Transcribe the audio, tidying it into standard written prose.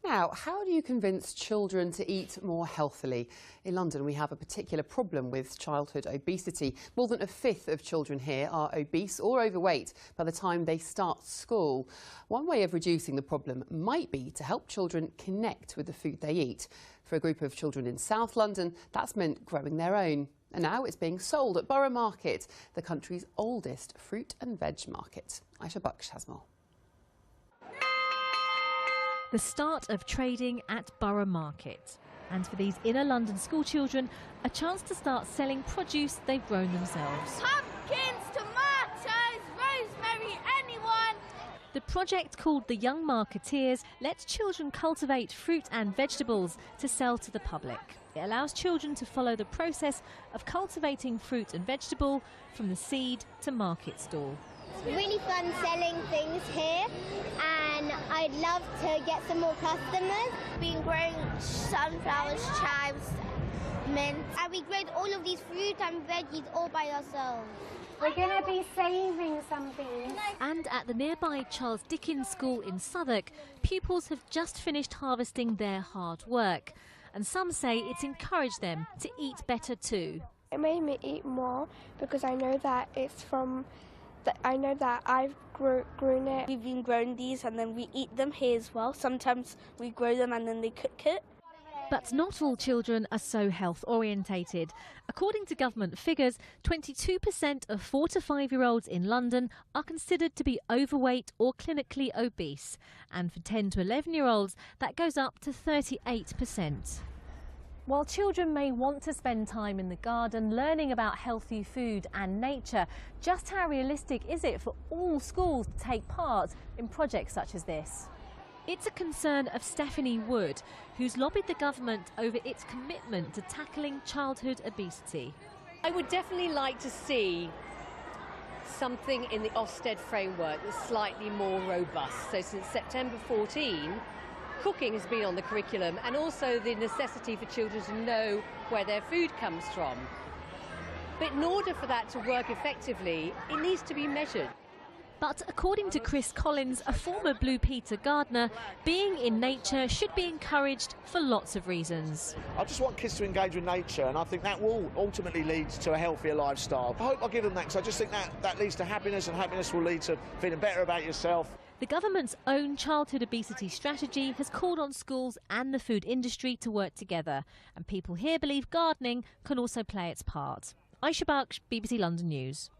Now, how do you convince children to eat more healthily? In London, we have a particular problem with childhood obesity. More than a fifth of children here are obese or overweight by the time they start school. One way of reducing the problem might be to help children connect with the food they eat. For a group of children in South London, that's meant growing their own. And now it's being sold at Borough Market, the country's oldest fruit and veg market. Aisha Baksh has more. The start of trading at Borough Market. And for these inner London school children, a chance to start selling produce they've grown themselves. Pumpkins, tomatoes, rosemary, anyone! The project, called the Young Marketeers, lets children cultivate fruit and vegetables to sell to the public. It allows children to follow the process of cultivating fruit and vegetable from the seed to market stall. It's really fun selling things here, and I'd love to get some more customers. Been growing sunflowers, chives, mint, and we growed all of these fruit and veggies all by ourselves. We're going to be saving something. And at the nearby Charles Dickens School in Southwark, pupils have just finished harvesting their hard work. And some say it's encouraged them to eat better too. It made me eat more because I know that it's from... I know that I've grown it. We've been growing these and then we eat them here as well. Sometimes we grow them and then they cook it. But not all children are so health orientated. According to government figures, 22% of 4 to 5-year-olds in London are considered to be overweight or clinically obese. And for 10 to 11-year-olds, that goes up to 38%. While children may want to spend time in the garden learning about healthy food and nature, just how realistic is it for all schools to take part in projects such as this? It's a concern of Stephanie Wood, who's lobbied the government over its commitment to tackling childhood obesity. I would definitely like to see something in the Ofsted framework that's slightly more robust. So since September 14, cooking has been on the curriculum, and also the necessity for children to know where their food comes from. But in order for that to work effectively, it needs to be measured. But according to Chris Collins, a former Blue Peter gardener, being in nature should be encouraged for lots of reasons. I just want kids to engage with nature, and I think that will ultimately lead to a healthier lifestyle. I hope I give them that, because I just think that leads to happiness, and happiness will lead to feeling better about yourself. The government's own childhood obesity strategy has called on schools and the food industry to work together, and people here believe gardening can also play its part. Aisha Baksh, BBC London News.